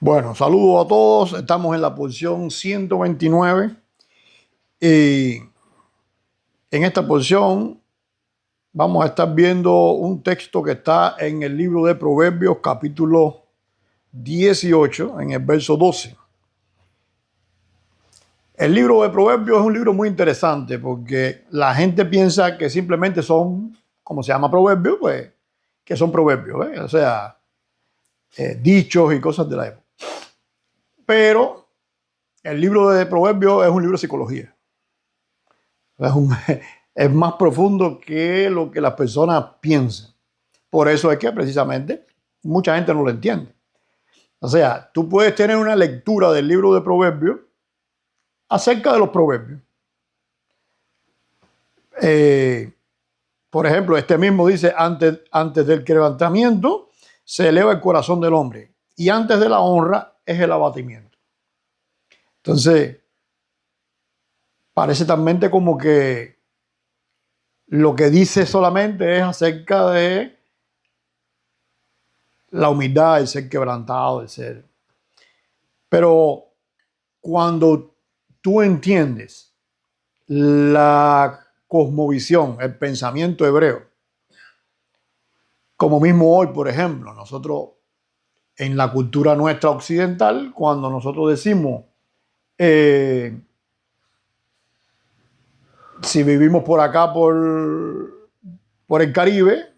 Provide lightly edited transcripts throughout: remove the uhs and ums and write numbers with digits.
Bueno, saludos a todos. Estamos en la posición 129 y en esta posición vamos a estar viendo un texto que está en el libro de Proverbios, capítulo 18, en el verso 12. El libro de Proverbios es un libro muy interesante porque la gente piensa que simplemente son, como se llama proverbios, pues que son proverbios, ¿eh? O sea, dichos y cosas de la época. Pero el libro de Proverbios es un libro de psicología. Es más profundo que lo que las personas piensan. Por eso es que precisamente mucha gente no lo entiende. O sea, tú puedes tener una lectura del libro de Proverbios acerca de los proverbios. Por ejemplo, este mismo dice, antes del quebrantamiento se eleva el corazón del hombre y antes de la honra es el abatimiento. Entonces, parece también como que lo que dice solamente es acerca de la humildad, el ser quebrantado, el ser. Pero cuando tú entiendes la cosmovisión, el pensamiento hebreo, como mismo hoy, por ejemplo, nosotros en la cultura nuestra occidental, cuando nosotros decimos, si vivimos por acá, por el Caribe,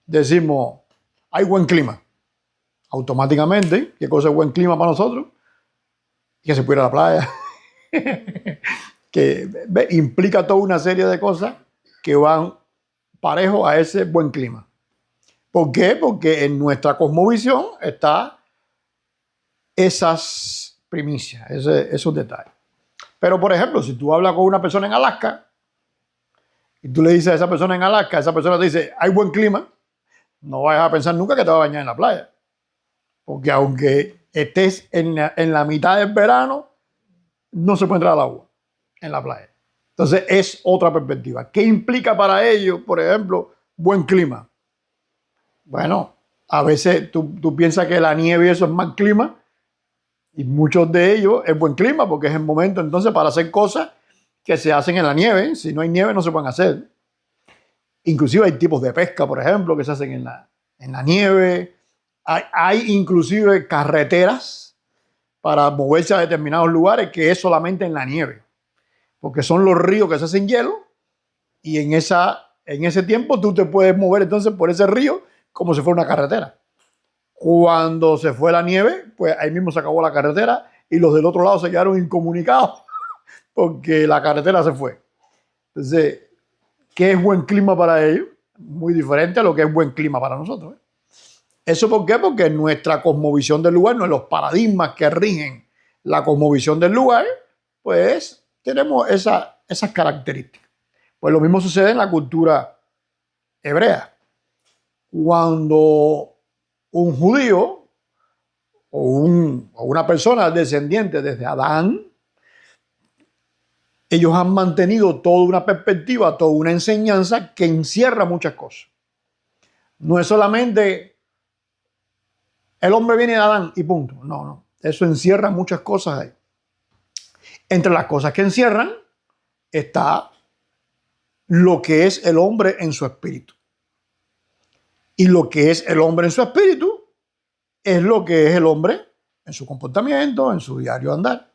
decimos, hay buen clima. Automáticamente, ¿qué cosa es buen clima para nosotros? Que se puede ir a la playa. Que implica toda una serie de cosas que van parejo a ese buen clima. ¿Por qué? Porque en nuestra cosmovisión está esas primicias, esos detalles. Pero, por ejemplo, si tú hablas con una persona en Alaska y tú le dices a esa persona en Alaska, esa persona te dice, hay buen clima, no vayas a pensar nunca que te vas a bañar en la playa. Porque aunque estés en la mitad del verano, no se puede entrar al agua en la playa. Entonces es otra perspectiva. ¿Qué implica para ellos, por ejemplo, buen clima? Bueno, a veces tú piensas que la nieve y eso es mal clima y muchos de ellos es buen clima porque es el momento entonces para hacer cosas que se hacen en la nieve. Si no hay nieve no se pueden hacer. Inclusive hay tipos de pesca, por ejemplo, que se hacen en la nieve. Hay inclusive carreteras para moverse a determinados lugares que es solamente en la nieve. Porque son los ríos que se hacen hielo y en ese tiempo tú te puedes mover entonces por ese río como si fuera una carretera. Cuando se fue la nieve, pues ahí mismo se acabó la carretera y los del otro lado se quedaron incomunicados porque la carretera se fue. Entonces, ¿qué es buen clima para ellos? Muy diferente a lo que es buen clima para nosotros. ¿Eso por qué? Porque nuestra cosmovisión del lugar, no en los paradigmas que rigen la cosmovisión del lugar, pues tenemos esas características. Pues lo mismo sucede en la cultura hebrea. Cuando un judío o una persona descendiente desde Adán, ellos han mantenido toda una perspectiva, toda una enseñanza que encierra muchas cosas. No es solamente el hombre viene de Adán y punto. No. Eso encierra muchas cosas ahí. Entre las cosas que encierran está lo que es el hombre en su espíritu. Y lo que es el hombre en su espíritu es lo que es el hombre en su comportamiento, en su diario andar.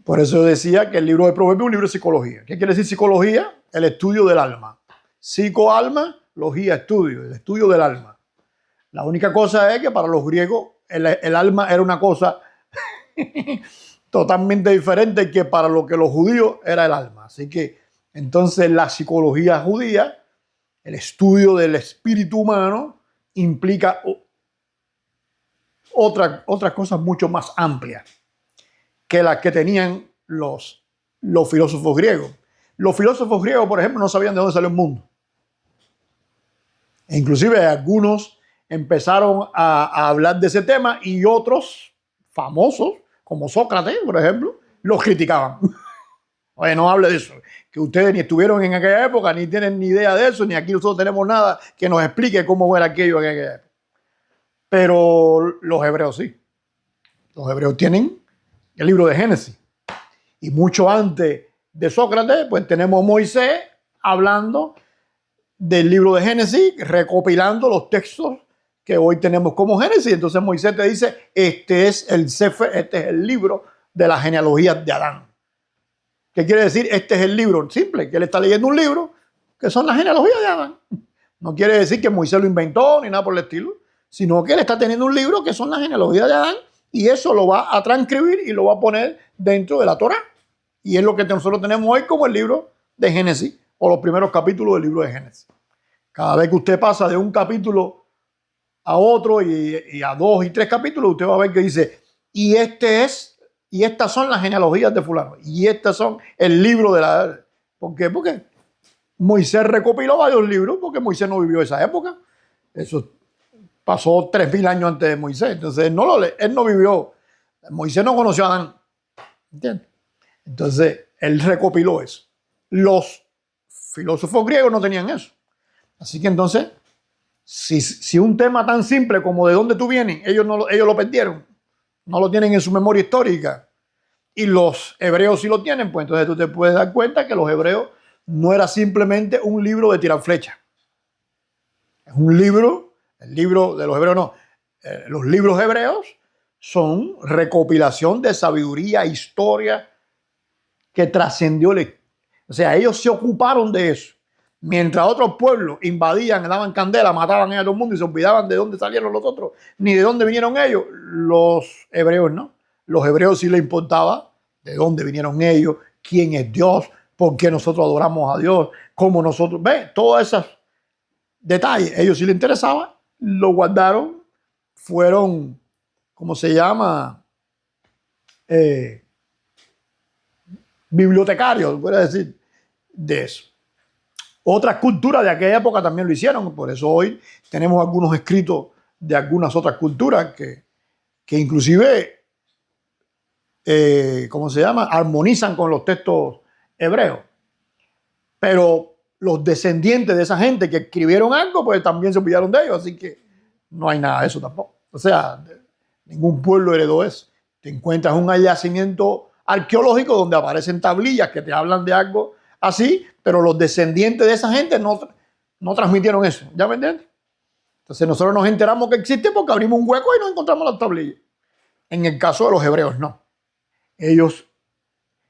Por eso decía que el libro de Proverbios es un libro de psicología. ¿Qué quiere decir psicología? El estudio del alma. Psicoalma, logía, estudio, el estudio del alma. La única cosa es que para los griegos el alma era una cosa totalmente diferente que para lo que los judíos era el alma. Así que entonces la psicología judía, el estudio del espíritu humano, implica otras cosas mucho más amplias que las que tenían los filósofos griegos. Los filósofos griegos, por ejemplo, no sabían de dónde salió el mundo. E inclusive algunos empezaron a hablar de ese tema y otros famosos, como Sócrates, por ejemplo, los criticaban. Oye, no hable de eso, que ustedes ni estuvieron en aquella época, ni tienen ni idea de eso, ni aquí nosotros tenemos nada que nos explique cómo era aquello en aquella época. Pero los hebreos sí. Los hebreos tienen el libro de Génesis. Y mucho antes de Sócrates, pues tenemos a Moisés hablando del libro de Génesis, recopilando los textos que hoy tenemos como Génesis. Entonces Moisés te dice, este es el Sefer, este es el libro de las genealogías de Adán. ¿Qué quiere decir? Este es el libro simple, que él está leyendo un libro que son las genealogías de Adán. No quiere decir que Moisés lo inventó ni nada por el estilo, sino que él está teniendo un libro que son las genealogías de Adán y eso lo va a transcribir y lo va a poner dentro de la Torá. Y es lo que nosotros tenemos hoy como el libro de Génesis o los primeros capítulos del libro de Génesis. Cada vez que usted pasa de un capítulo a otro y a 2 y 3 capítulos, usted va a ver que dice, y estas son las genealogías de fulano, y estas son el libro de la... ¿Por qué? Porque Moisés recopiló varios libros, porque Moisés no vivió esa época. Eso pasó 3000 años antes de Moisés. Entonces él no vivió, Moisés no conoció a Adán. ¿Entiendes? Entonces él recopiló eso. Los filósofos griegos no tenían eso. Así que entonces, si un tema tan simple como de dónde tú vienes, ellos lo perdieron, no lo tienen en su memoria histórica, y los hebreos sí lo tienen, pues entonces tú te puedes dar cuenta que los hebreos no era simplemente un libro de tirar flecha. Es un libro, el libro de los hebreos no, los libros hebreos son recopilación de sabiduría, historia que trascendió. O sea, ellos se ocuparon de eso. Mientras otros pueblos invadían, daban candela, mataban a todo el mundo y se olvidaban de dónde salieron los otros, ni de dónde vinieron ellos, los hebreos no. Los hebreos sí les importaba de dónde vinieron ellos, quién es Dios, por qué nosotros adoramos a Dios, cómo nosotros... Ve, todos esos detalles, ellos sí les interesaba, lo guardaron, fueron, ¿cómo se llama? Bibliotecarios, voy a decir, de eso. Otras culturas de aquella época también lo hicieron, por eso hoy tenemos algunos escritos de algunas otras culturas que inclusive, ¿cómo se llama? Armonizan con los textos hebreos. Pero los descendientes de esa gente que escribieron algo, pues también se olvidaron de ellos, así que no hay nada de eso tampoco. O sea, ningún pueblo heredó eso. Te encuentras un yacimiento arqueológico donde aparecen tablillas que te hablan de algo así, pero los descendientes de esa gente no transmitieron eso. ¿Ya me entiendes? Entonces nosotros nos enteramos que existe porque abrimos un hueco y no encontramos las tablillas. En el caso de los hebreos, no. Ellos,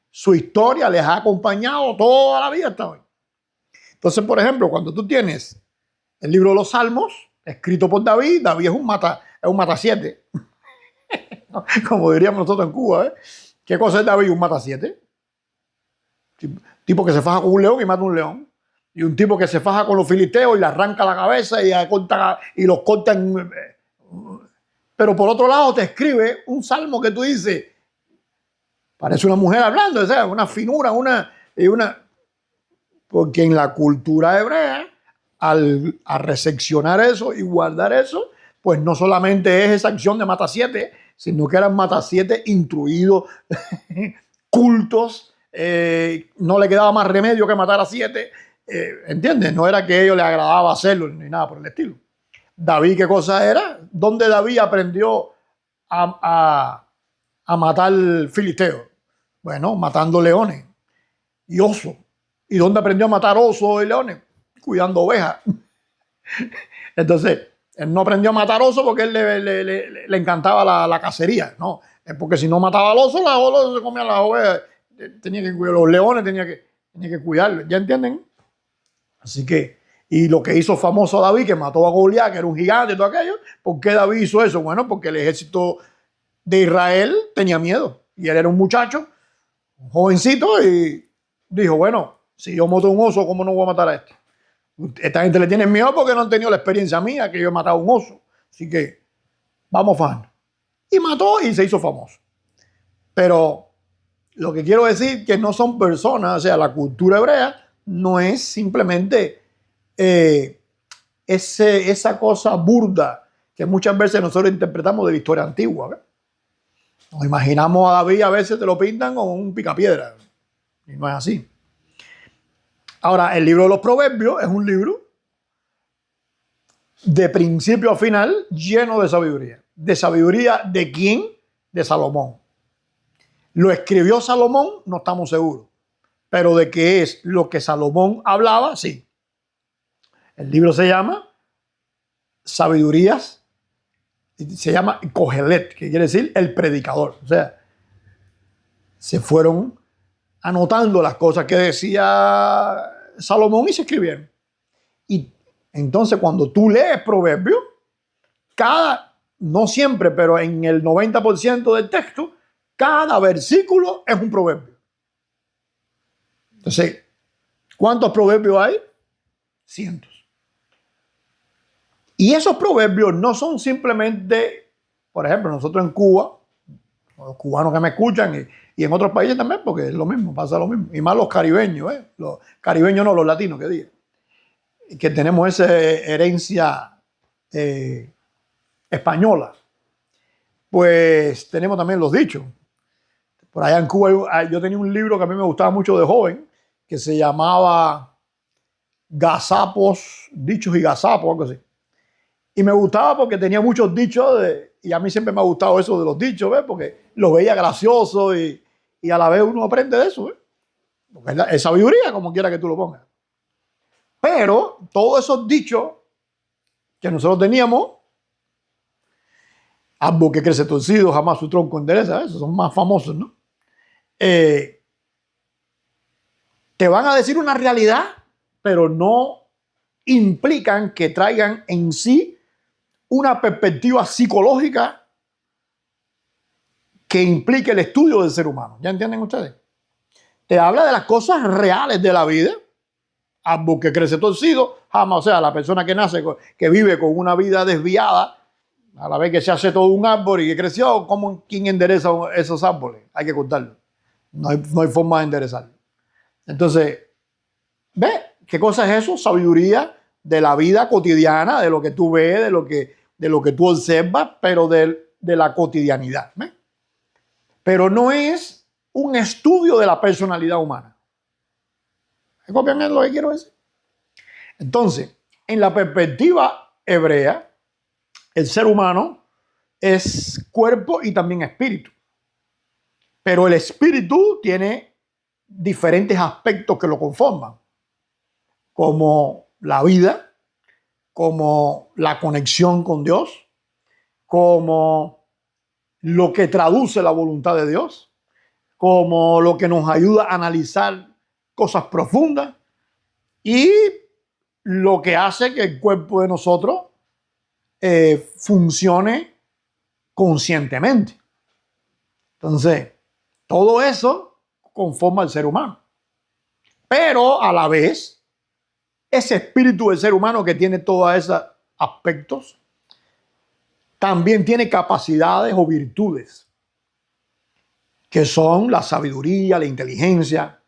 su historia les ha acompañado toda la vida hasta hoy. Entonces, por ejemplo, cuando tú tienes el libro de los Salmos, escrito por David, David es un matasiete. Como diríamos nosotros en Cuba, ¿eh? ¿Qué cosa es David? Un matasiete. Tipo que se faja con un león y mata un león. Y un tipo que se faja con los filisteos y le arranca la cabeza y los corta en... Pero por otro lado te escribe un salmo que tú dices, parece una mujer hablando, o sea, una finura, porque en la cultura hebrea, al recepcionar eso y guardar eso, pues no solamente es esa acción de matasiete, sino que eran matasiete instruidos, cultos, no le quedaba más remedio que matar a 7, ¿entiendes? No era que a ellos les agradaba hacerlo ni nada por el estilo. David, ¿qué cosa era? ¿Dónde David aprendió a matar filisteos? Bueno, matando leones y osos. ¿Y dónde aprendió a matar osos y leones? Cuidando ovejas. Entonces, él no aprendió a matar osos porque él le encantaba la cacería, no. Es porque si no mataba al oso, las osos se comían las ovejas. Tenía que cuidar, los leones tenía que cuidarlos. ¿Ya entienden? Así que, y lo que hizo famoso David, que mató a Goliat, que era un gigante y todo aquello, ¿por qué David hizo eso? Bueno, porque el ejército de Israel tenía miedo. Y él era un muchacho, un jovencito, y dijo, bueno, si yo mato a un oso, ¿cómo no voy a matar a este? Esta gente le tiene miedo porque no han tenido la experiencia mía, que yo he matado a un oso. Así que, vamos fan. Y mató y se hizo famoso. Pero lo que quiero decir que no son personas, o sea, la cultura hebrea no es simplemente esa cosa burda que muchas veces nosotros interpretamos de la historia antigua. ¿Ves? Nos imaginamos a David, a veces te lo pintan como un picapiedra. Y no es así. Ahora, el libro de los Proverbios es un libro de principio a final lleno de sabiduría. ¿De sabiduría de quién? de Salomón. ¿Lo escribió Salomón? No estamos seguros. Pero de que es lo que Salomón hablaba, sí. El libro se llama Sabidurías, se llama Cogelet, que quiere decir el predicador. O sea, se fueron anotando las cosas que decía Salomón y se escribieron. Y entonces cuando tú lees Proverbios, no siempre, pero en el 90% del texto, cada versículo es un proverbio. Entonces, ¿cuántos proverbios hay? Cientos. Y esos proverbios no son simplemente, por ejemplo, nosotros en Cuba, los cubanos que me escuchan y en otros países también, porque es lo mismo, pasa lo mismo. Y más los caribeños, los caribeños no, los latinos, que digan. Que tenemos esa herencia española. Pues tenemos también los dichos. Por allá en Cuba yo tenía un libro que a mí me gustaba mucho de joven, que se llamaba Gazapos, Dichos y Gazapos, algo así. Y me gustaba porque tenía muchos dichos, y a mí siempre me ha gustado eso de los dichos, ¿ves? Porque los veía graciosos y a la vez uno aprende de eso, ¿ves? Porque es sabiduría, como quiera que tú lo pongas. Pero todos esos dichos que nosotros teníamos, árbol que crece torcido, jamás su tronco endereza, esos son más famosos, ¿no? Te van a decir una realidad, pero no implican que traigan en sí una perspectiva psicológica que implique el estudio del ser humano. ¿Ya entienden ustedes? Te habla de las cosas reales de la vida. Árbol que crece torcido, jamás, o sea, la persona que nace, que vive con una vida desviada, a la vez que se hace todo un árbol y que creció, ¿quién endereza esos árboles? Hay que cortarlo. No hay forma de enderezarlo. Entonces, ¿ves qué cosa es eso? Sabiduría de la vida cotidiana, de lo que tú ves, de lo que tú observas, pero de la cotidianidad. ¿Ves? Pero no es un estudio de la personalidad humana. ¿Copian lo que quiero decir? Entonces, en la perspectiva hebrea, el ser humano es cuerpo y también espíritu. Pero el espíritu tiene diferentes aspectos que lo conforman, como la vida, como la conexión con Dios, como lo que traduce la voluntad de Dios, como lo que nos ayuda a analizar cosas profundas y lo que hace que el cuerpo de nosotros funcione conscientemente. Entonces, todo eso conforma al ser humano. Pero a la vez, ese espíritu del ser humano que tiene todos esos aspectos, también tiene capacidades o virtudes, que son la sabiduría, la inteligencia.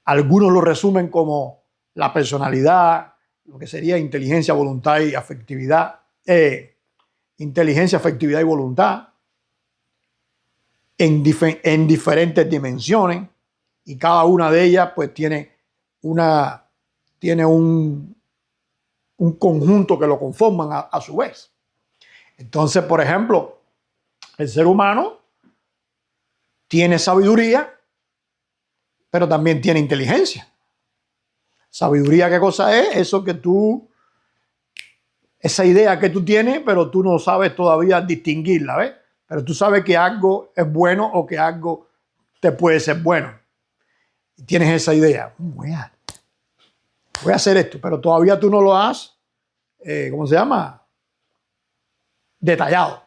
Algunos lo resumen como la personalidad, lo que sería inteligencia, voluntad y afectividad. Inteligencia, afectividad y voluntad en diferentes dimensiones, y cada una de ellas pues tiene un conjunto que lo conforman a su vez. Entonces, por ejemplo, el ser humano tiene sabiduría, pero también tiene inteligencia. Sabiduría, ¿qué cosa es? Eso que esa idea que tú tienes, pero tú no sabes todavía distinguirla, ¿ves? Pero tú sabes que algo es bueno o que algo te puede ser bueno. Y tienes esa idea. Voy a hacer esto, pero todavía tú no lo has, ¿cómo se llama? Detallado.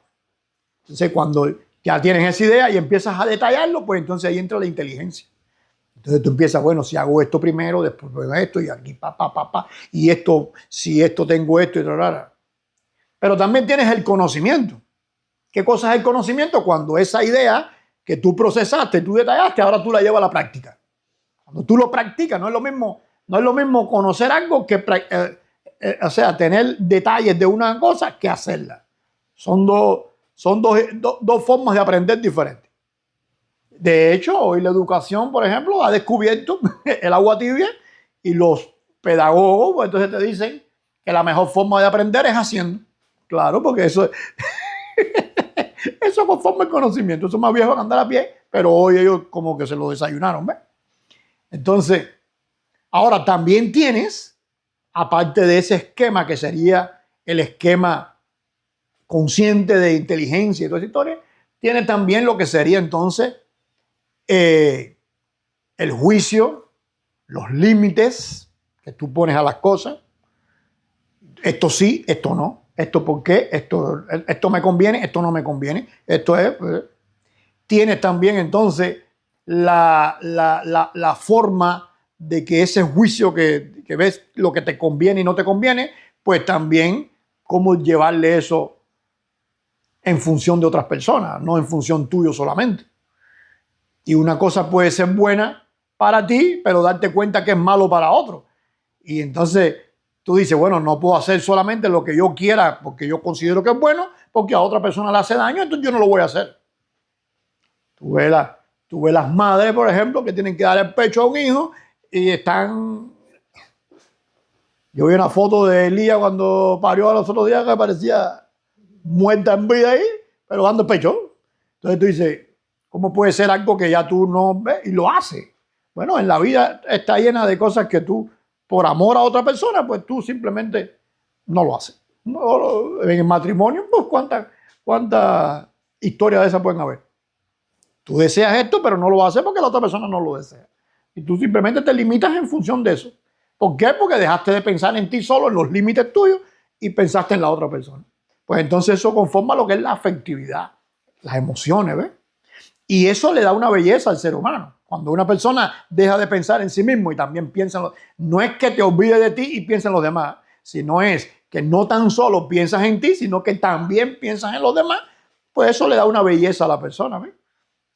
Entonces, cuando ya tienes esa idea y empiezas a detallarlo, pues entonces ahí entra la inteligencia. Entonces tú empiezas, bueno, si hago esto primero, después esto, y aquí, y esto, si esto tengo esto, y tal. Pero también tienes el conocimiento. ¿Qué cosa es el conocimiento? Cuando esa idea que tú procesaste, tú detallaste, ahora tú la llevas a la práctica. Cuando tú lo practicas, no es lo mismo conocer algo que, o sea, tener detalles de una cosa que hacerla. Son dos formas de aprender diferentes. De hecho, hoy la educación, por ejemplo, ha descubierto el agua tibia, y los pedagogos, pues entonces te dicen que la mejor forma de aprender es haciendo. Claro, porque eso Eso conforma el conocimiento. Eso es más viejo que andar a pie, pero hoy ellos como que se lo desayunaron, ¿ves? Entonces, ahora también tienes, aparte de ese esquema que sería el esquema consciente de inteligencia y toda esa historia, tiene también lo que sería entonces el juicio, los límites que tú pones a las cosas. Esto sí, esto no. Esto por qué, esto me conviene, esto no me conviene. Esto es... tienes también entonces la forma de que ese juicio que ves lo que te conviene y no te conviene, pues también cómo llevarle eso en función de otras personas, no en función tuyo solamente. Y una cosa puede ser buena para ti, pero darte cuenta que es malo para otro. Y entonces tú dices, bueno, no puedo hacer solamente lo que yo quiera porque yo considero que es bueno, porque a otra persona le hace daño, entonces yo no lo voy a hacer. Tú ves las madres, por ejemplo, que tienen que dar el pecho a un hijo y están... Yo vi una foto de Elías cuando parió a los otros días que parecía muerta en vida ahí, pero dando el pecho. Entonces tú dices, ¿cómo puede ser algo que ya tú no ves y lo haces? Bueno, en la vida está llena de cosas que tú, por amor a otra persona, pues tú simplemente no lo haces. En el matrimonio, pues cuántas historias de esas pueden haber. Tú deseas esto, pero no lo vas a hacer porque la otra persona no lo desea. Y tú simplemente te limitas en función de eso. ¿Por qué? Porque dejaste de pensar en ti solo, en los límites tuyos, y pensaste en la otra persona. Pues entonces eso conforma lo que es la afectividad, las emociones, ¿ves? Y eso le da una belleza al ser humano. Cuando una persona deja de pensar en sí mismo y también piensa en los... No es que te olvides de ti y piensa en los demás, sino es que no tan solo piensas en ti, sino que también piensas en los demás, pues eso le da una belleza a la persona, ¿ves?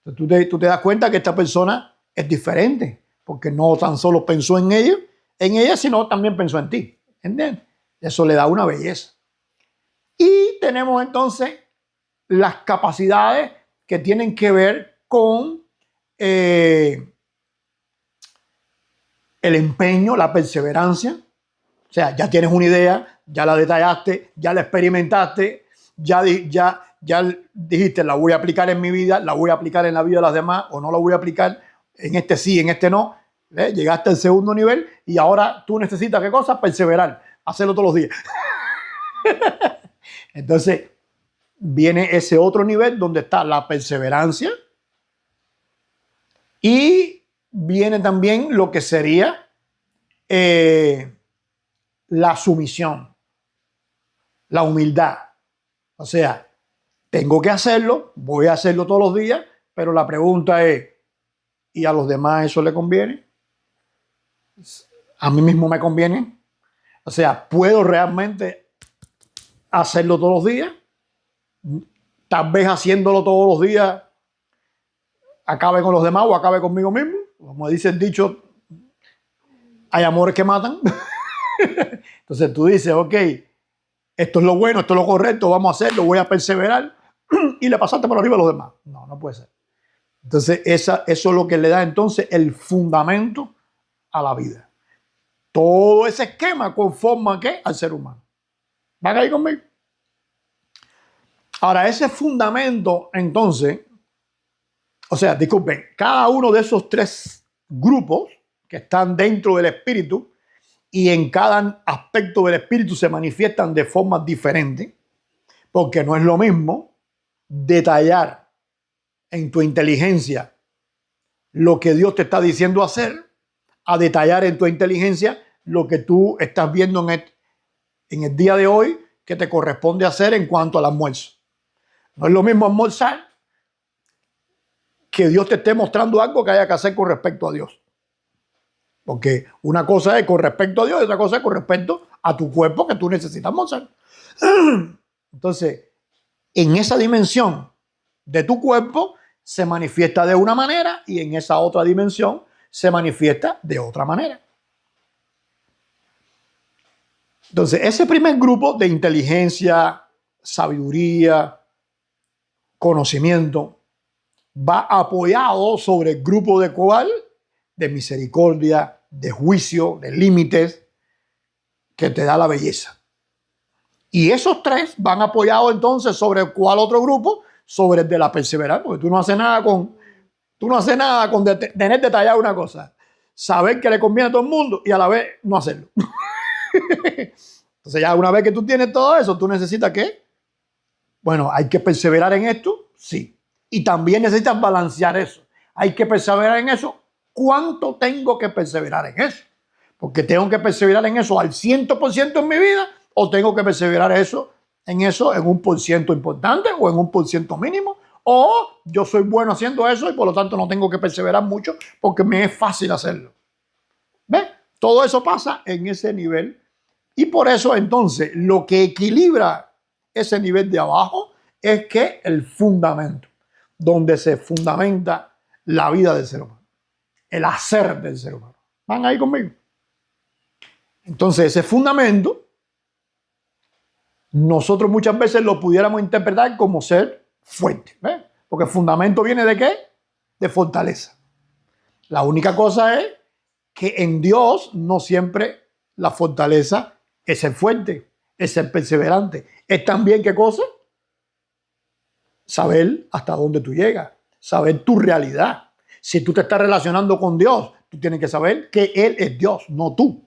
Entonces tú te das cuenta que esta persona es diferente, porque no tan solo pensó en ella, sino también pensó en ti. ¿Entiendes? Eso le da una belleza. Y tenemos entonces las capacidades que tienen que ver con el empeño, la perseverancia. O sea, ya tienes una idea, ya la detallaste, ya la experimentaste, ya dijiste, la voy a aplicar en mi vida, la voy a aplicar en la vida de las demás, o no la voy a aplicar en este sí, en este no. Llegaste al segundo nivel y ahora tú necesitas, ¿qué cosa? Perseverar, hacerlo todos los días. Entonces, viene ese otro nivel donde está la perseverancia y viene también lo que sería la sumisión, la humildad. O sea, tengo que hacerlo, voy a hacerlo todos los días, pero la pregunta es, ¿y a los demás eso le conviene? ¿A mí mismo me conviene? O sea, ¿puedo realmente hacerlo todos los días? Tal vez haciéndolo todos los días acabe con los demás o acabe conmigo mismo. Como dice el dicho, hay amores que matan. Entonces tú dices, ok, esto es lo bueno, esto es lo correcto, vamos a hacerlo, voy a perseverar y le pasaste por arriba a los demás. No, no puede ser. Entonces eso es lo que le da entonces el fundamento a la vida. Todo ese esquema conforma ¿qué? Al ser humano. ¿Van ahí conmigo? Ahora, ese fundamento entonces, o sea, disculpen, cada uno de esos tres grupos que están dentro del espíritu y en cada aspecto del espíritu se manifiestan de formas diferentes, porque no es lo mismo detallar en tu inteligencia lo que Dios te está diciendo hacer a detallar en tu inteligencia lo que tú estás viendo en el día de hoy que te corresponde hacer en cuanto al almuerzo. No es lo mismo almorzar que Dios te esté mostrando algo que haya que hacer con respecto a Dios. Porque una cosa es con respecto a Dios y otra cosa es con respecto a tu cuerpo que tú necesitas almorzar. Entonces, en esa dimensión de tu cuerpo se manifiesta de una manera y en esa otra dimensión se manifiesta de otra manera. Entonces, ese primer grupo de inteligencia, sabiduría, conocimiento, va apoyado sobre el grupo de cuál? De misericordia, de juicio, de límites, que te da la belleza. Y esos tres van apoyados entonces sobre cuál otro grupo? sobre el de la perseverancia, porque tú no haces nada con tener detallado una cosa, saber que le conviene a todo el mundo y a la vez no hacerlo. Entonces ya una vez que tú tienes todo eso, tú necesitas ¿qué? Bueno, hay que perseverar en esto, sí. Y también necesitas balancear eso. Hay que perseverar en eso. ¿Cuánto tengo que perseverar en eso? Porque tengo que perseverar en eso al 100% en mi vida, o tengo que perseverar en un por ciento importante o en un por ciento mínimo, o yo soy bueno haciendo eso y por lo tanto no tengo que perseverar mucho porque me es fácil hacerlo. ¿Ves? Todo eso pasa en ese nivel y por eso entonces lo que equilibra ese nivel de abajo es que el fundamento, donde se fundamenta la vida del ser humano, el hacer del ser humano. ¿Van ahí conmigo? Entonces ese fundamento nosotros muchas veces lo pudiéramos interpretar como ser fuerte, ¿ves? Porque el fundamento viene ¿de qué? De fortaleza. La única cosa es que en Dios no siempre la fortaleza es ser fuerte, es ser perseverante. Es también ¿qué cosa? Saber hasta dónde tú llegas, saber tu realidad. Si tú te estás relacionando con Dios, tú tienes que saber que Él es Dios, no tú.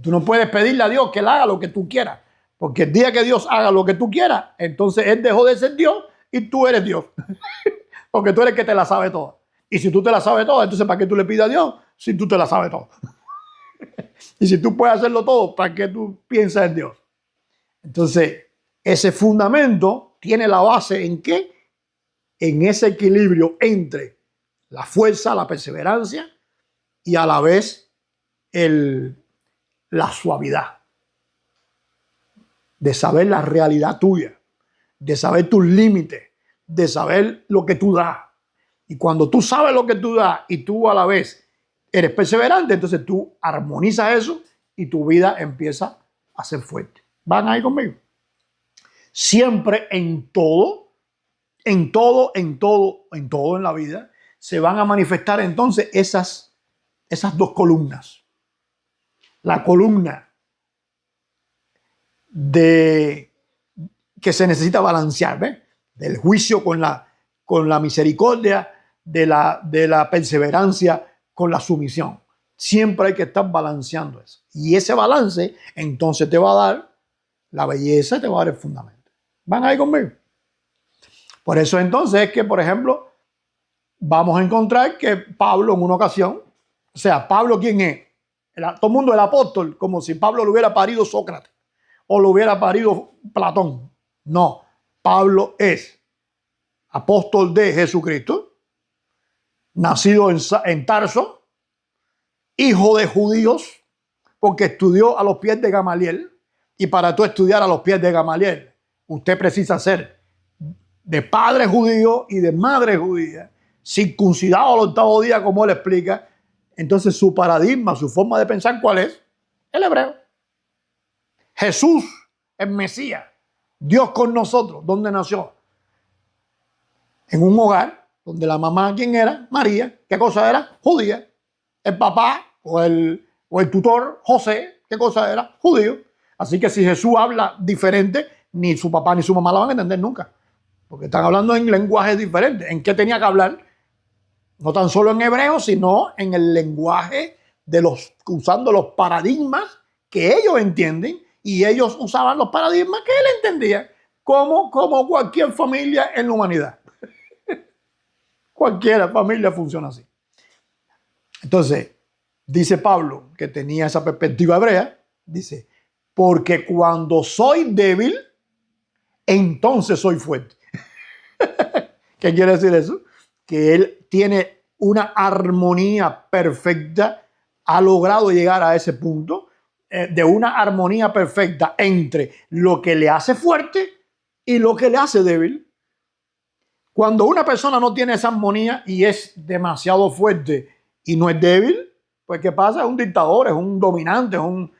Tú no puedes pedirle a Dios que Él haga lo que tú quieras, porque el día que Dios haga lo que tú quieras, entonces Él dejó de ser Dios y tú eres Dios. Porque tú eres el que te la sabe toda. Y si tú te la sabes toda, entonces ¿para qué tú le pides a Dios si tú te la sabes toda? Y si tú puedes hacerlo todo, ¿para qué tú piensas en Dios? Entonces, ese fundamento tiene la base ¿en qué? En ese equilibrio entre la fuerza, la perseverancia y a la vez la suavidad. De saber la realidad tuya, de saber tus límites, de saber lo que tú das. Y cuando tú sabes lo que tú das y tú a la vez eres perseverante, entonces tú armonizas eso y tu vida empieza a ser fuerte. ¿Van ahí conmigo? Siempre en todo en la vida se van a manifestar entonces esas dos columnas. La columna de que se necesita balancear, ¿ves? Del juicio con la misericordia, de la perseverancia con la sumisión. Siempre hay que estar balanceando eso. Y ese balance entonces te va a dar la belleza, te va a dar el fundamento. ¿Van ahí conmigo? Por eso entonces es que, por ejemplo, vamos a encontrar que Pablo en una ocasión, o sea, Pablo ¿quién es? Todo el mundo el apóstol, como si Pablo lo hubiera parido Sócrates o lo hubiera parido Platón. No, Pablo es apóstol de Jesucristo, nacido en Tarso, hijo de judíos, porque estudió a los pies de Gamaliel. Y para tú estudiar a los pies de Gamaliel, usted precisa ser de padre judío y de madre judía, circuncidado al 8º día, como él explica. Entonces su paradigma, su forma de pensar, ¿cuál es? El hebreo. Jesús, el Mesías, Dios con nosotros. ¿Dónde nació? En un hogar donde la mamá, ¿quién era? María. ¿Qué cosa era? Judía. El papá o el tutor, José, ¿qué cosa era? Judío. Así que si Jesús habla diferente, ni su papá ni su mamá la van a entender nunca. Porque están hablando en lenguajes diferentes. ¿En qué tenía que hablar? No tan solo en hebreo, sino en el lenguaje usando los paradigmas que ellos entienden, y ellos usaban los paradigmas que él entendía, como cualquier familia en la humanidad. Cualquier familia funciona así. Entonces, dice Pablo, que tenía esa perspectiva hebrea, dice, porque cuando soy débil, entonces soy fuerte. ¿Qué quiere decir eso? Que él tiene una armonía perfecta, ha logrado llegar a ese punto de una armonía perfecta entre lo que le hace fuerte y lo que le hace débil. Cuando una persona no tiene esa armonía y es demasiado fuerte y no es débil, pues ¿qué pasa? Es un dictador, es un dominante, es un,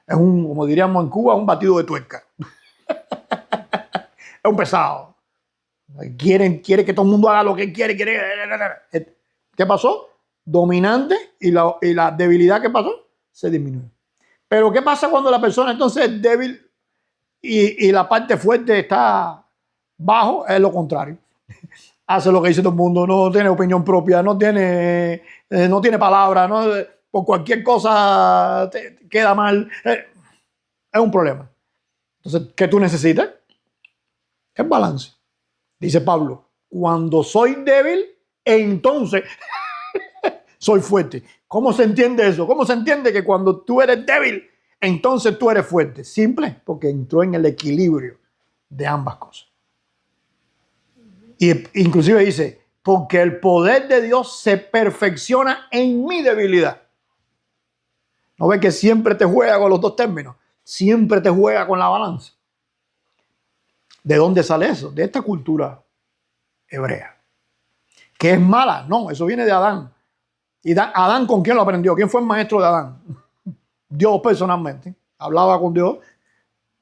como diríamos en Cuba, un batido de tuerca. Es un pesado. Quiere que todo el mundo haga lo que quiere. ¿Qué pasó? Dominante, y la debilidad, ¿qué pasó? Se disminuyó. Pero ¿qué pasa cuando la persona entonces es débil y la parte fuerte está bajo es lo contrario. Hace lo que dice todo el mundo, no tiene opinión propia, no tiene palabra, no, por cualquier cosa te queda mal. Es un problema. Entonces, ¿qué tú necesitas? Es balance. Dice Pablo, cuando soy débil, entonces soy fuerte. ¿Cómo se entiende eso? ¿Cómo se entiende que cuando tú eres débil, entonces tú eres fuerte? Simple, porque entró en el equilibrio de ambas cosas. Y inclusive dice, porque el poder de Dios se perfecciona en mi debilidad. ¿No ves que siempre te juega con los dos términos? Siempre te juega con la balanza. ¿De dónde sale eso? De esta cultura hebrea. ¿Que es mala? No, eso viene de Adán. ¿Y Adán con quién lo aprendió? ¿Quién fue el maestro de Adán? Dios personalmente. Hablaba con Dios.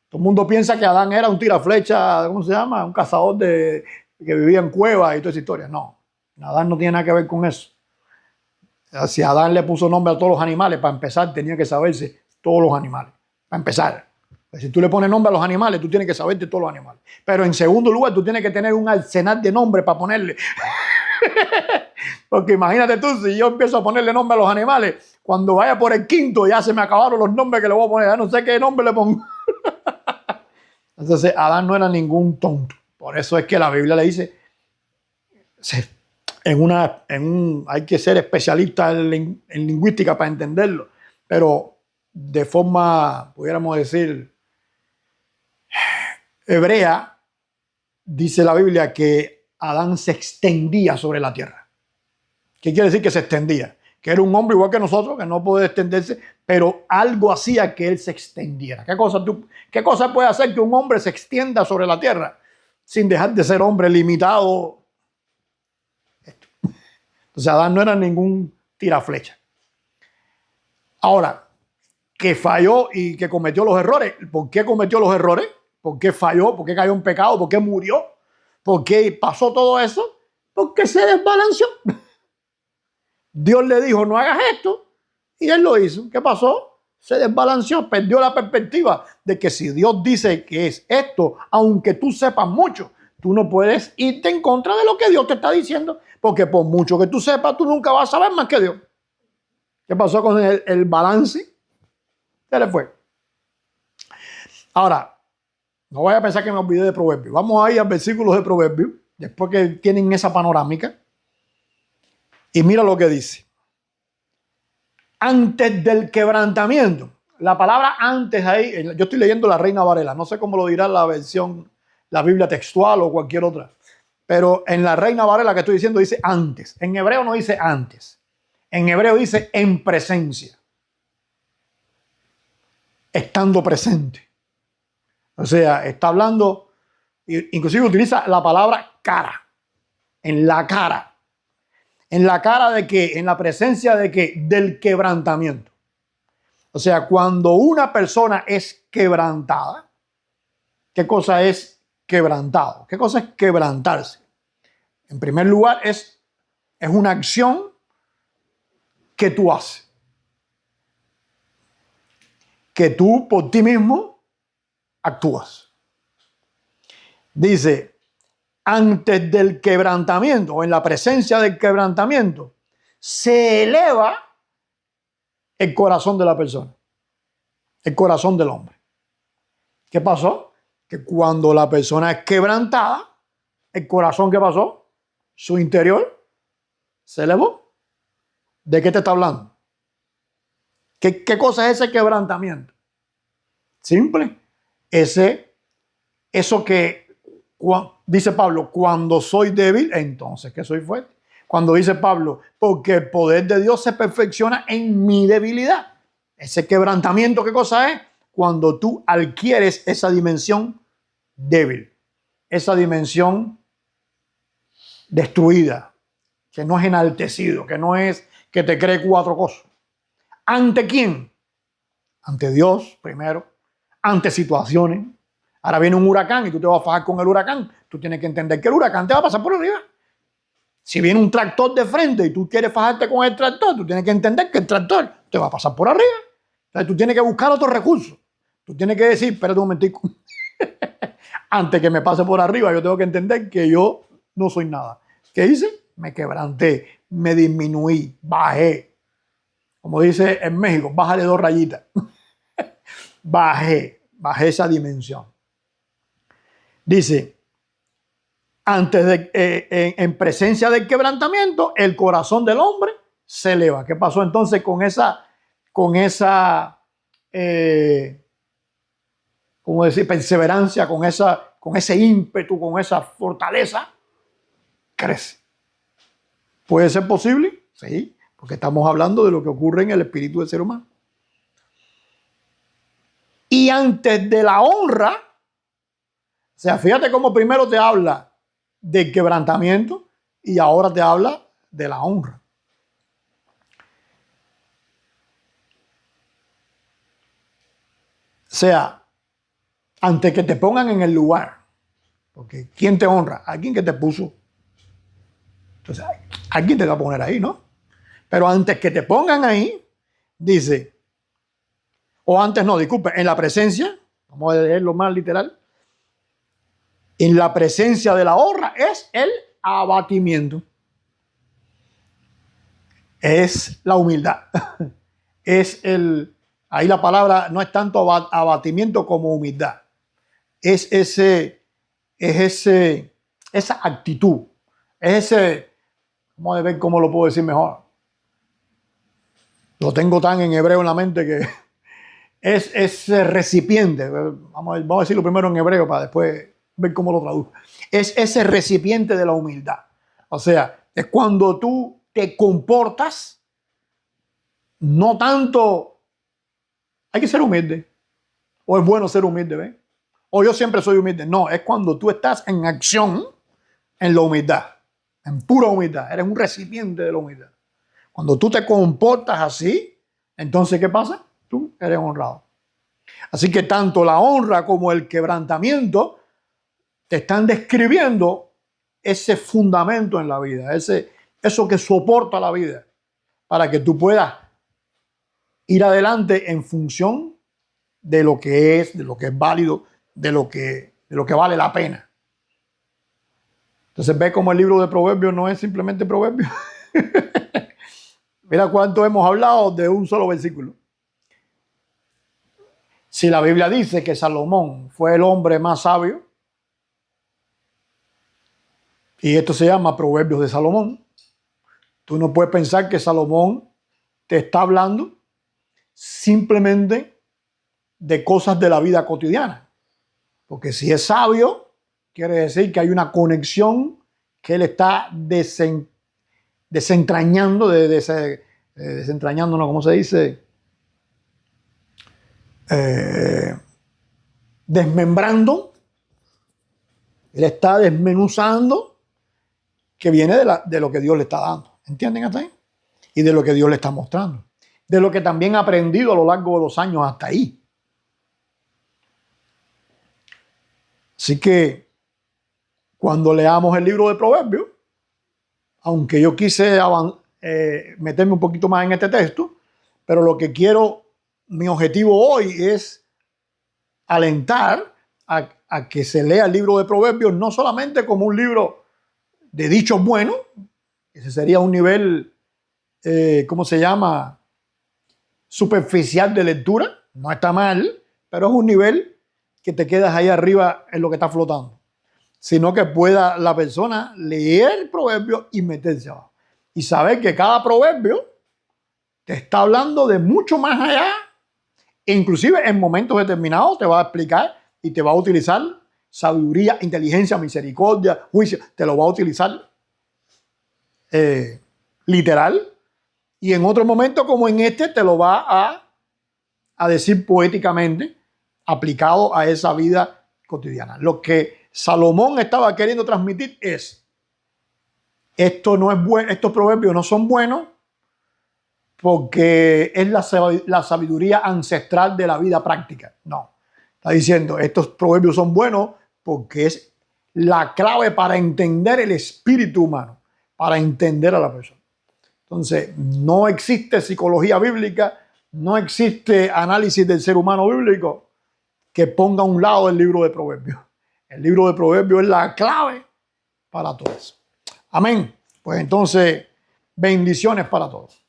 Todo el mundo piensa que Adán era un tiraflecha, ¿cómo se llama? Un cazador que vivía en cuevas y toda esa historia. No, Adán no tiene nada que ver con eso. Si Adán le puso nombre a todos los animales, para empezar tenía que saberse todos los animales. Para empezar. Si tú le pones nombre a los animales, tú tienes que saberte todos los animales. Pero en segundo lugar, tú tienes que tener un arsenal de nombres para ponerle. Porque imagínate tú, si yo empiezo a ponerle nombre a los animales, cuando vaya por el quinto ya se me acabaron los nombres que le voy a poner. Ya no sé qué nombre le pongo. Entonces, Adán no era ningún tonto. Por eso es que la Biblia le dice, hay que ser especialista en lingüística para entenderlo. Pero de forma, pudiéramos decir, hebrea, dice la Biblia que Adán se extendía sobre la tierra. ¿Qué quiere decir que se extendía? Que era un hombre igual que nosotros, que no puede extenderse, pero algo hacía que él se extendiera. ¿Qué cosa puede hacer que un hombre se extienda sobre la tierra sin dejar de ser hombre limitado? Entonces Adán no era ningún tiraflecha. Ahora, que falló y que cometió los errores. ¿Por qué cometió los errores? ¿Por qué falló? ¿Por qué cayó en pecado? ¿Por qué murió? ¿Por qué pasó todo eso? Porque se desbalanceó. Dios le dijo, no hagas esto, y él lo hizo. ¿Qué pasó? Se desbalanceó, perdió la perspectiva de que si Dios dice que es esto, aunque tú sepas mucho, tú no puedes irte en contra de lo que Dios te está diciendo, porque por mucho que tú sepas, tú nunca vas a saber más que Dios. ¿Qué pasó con el balance? Se le fue. Ahora, no vaya a pensar que me olvidé de Proverbios. Vamos a ir al versículo de Proverbios, después que tienen esa panorámica. Y mira lo que dice. Antes del quebrantamiento. La palabra antes ahí, yo estoy leyendo la Reina Varela. No sé cómo lo dirá la versión, la Biblia textual o cualquier otra. Pero en la Reina Varela que estoy diciendo dice antes. En hebreo no dice antes. En hebreo dice en presencia. Estando presente. O sea, está hablando, inclusive utiliza la palabra cara. En la cara. ¿En la cara de qué? En la presencia de qué? Del quebrantamiento. O sea, cuando una persona es quebrantada, ¿qué cosa es quebrantado? ¿Qué cosa es quebrantarse? En primer lugar, es una acción que tú haces. Que tú por ti mismo actúas. Dice, antes del quebrantamiento o en la presencia del quebrantamiento, se eleva el corazón de la persona, el corazón del hombre. ¿Qué pasó? Que cuando la persona es quebrantada, el corazón, ¿qué pasó? Su interior se elevó. ¿De qué te está hablando? ¿Qué cosa es ese quebrantamiento? Simple. Eso que dice Pablo, cuando soy débil, entonces que soy fuerte. Cuando dice Pablo, porque el poder de Dios se perfecciona en mi debilidad. Ese quebrantamiento, ¿qué cosa es? Cuando tú adquieres esa dimensión débil, esa dimensión destruida, que no es enaltecido, que no es que te cree cuatro cosas. ¿Ante quién? Ante Dios primero, ante situaciones. Ahora viene un huracán y tú te vas a fajar con el huracán. Tú tienes que entender que el huracán te va a pasar por arriba. Si viene un tractor de frente y tú quieres fajarte con el tractor, tú tienes que entender que el tractor te va a pasar por arriba. Entonces tú tienes que buscar otros recursos. Tú tienes que decir, espérate un momentico. Antes que me pase por arriba, yo tengo que entender que yo no soy nada. ¿Qué hice? Me quebranté, me disminuí, bajé. Como dice en México, bájale 2 rayitas. Bajé esa dimensión. Dice, antes de, en presencia del quebrantamiento, el corazón del hombre se eleva. ¿Qué pasó entonces con esa ¿cómo decir? Perseverancia, con ese ímpetu, con esa fortaleza? Crece. ¿Puede ser posible? Sí, porque estamos hablando de lo que ocurre en el espíritu del ser humano. Y antes de la honra, o sea, fíjate cómo primero te habla del quebrantamiento y ahora te habla de la honra. O sea, antes que te pongan en el lugar, porque ¿quién te honra? Alguien que te puso. Entonces, alguien te va a poner ahí, ¿no? Pero antes que te pongan ahí, dice, o antes no, disculpe, en la presencia, vamos a leerlo más literal, en la presencia de la honra es el abatimiento. Es la humildad. Es ahí la palabra no es tanto abatimiento como humildad. Es esa actitud. Es vamos a ver cómo lo puedo decir mejor. Lo tengo tan en hebreo en la mente que es ese recipiente. Vamos a decirlo primero en hebreo para después ver cómo lo traduzco. Es ese recipiente de la humildad. O sea, es cuando tú te comportas, no tanto, hay que ser humilde, o es bueno ser humilde, ¿ves? O yo siempre soy humilde. No, es cuando tú estás en acción, en la humildad, en pura humildad. Eres un recipiente de la humildad. Cuando tú te comportas así, entonces, ¿qué pasa? Tú eres honrado. Así que tanto la honra como el quebrantamiento te están describiendo ese fundamento en la vida, eso que soporta la vida, para que tú puedas ir adelante en función de lo que es válido, de lo que vale la pena. Entonces ve cómo el libro de Proverbios no es simplemente Proverbios. Mira cuánto hemos hablado de un solo versículo. Si la Biblia dice que Salomón fue el hombre más sabio, y esto se llama Proverbios de Salomón, tú no puedes pensar que Salomón te está hablando simplemente de cosas de la vida cotidiana. Porque si es sabio, quiere decir que hay una conexión que él está desentrañando, desentrañando, ¿no? ¿Cómo se dice? Desmembrando. Él está desmenuzando, que viene de lo que Dios le está dando. ¿Entienden hasta ahí? Y de lo que Dios le está mostrando. De lo que también ha aprendido a lo largo de los años hasta ahí. Así que cuando leamos el libro de Proverbios, aunque yo quise meterme un poquito más en este texto, pero lo que quiero, mi objetivo hoy es alentar a que se lea el libro de Proverbios no solamente como un libro de dichos buenos, ese sería un nivel, ¿cómo se llama? Superficial de lectura, no está mal, pero es un nivel que te quedas ahí arriba en lo que está flotando, sino que pueda la persona leer el proverbio y meterse abajo y saber que cada proverbio te está hablando de mucho más allá, e inclusive en momentos determinados te va a explicar y te va a utilizar sabiduría, inteligencia, misericordia, juicio, te lo va a utilizar literal, y en otro momento como en este te lo va a decir poéticamente, aplicado a esa vida cotidiana. Lo que Salomón estaba queriendo transmitir es: esto no es bueno, estos proverbios no son buenos porque es la sabiduría ancestral de la vida práctica. No, está diciendo, estos proverbios son buenos porque es la clave para entender el espíritu humano, para entender a la persona. Entonces, no existe psicología bíblica, no existe análisis del ser humano bíblico que ponga a un lado el libro de Proverbios. El libro de Proverbios es la clave para todo eso. Amén. Pues entonces, bendiciones para todos.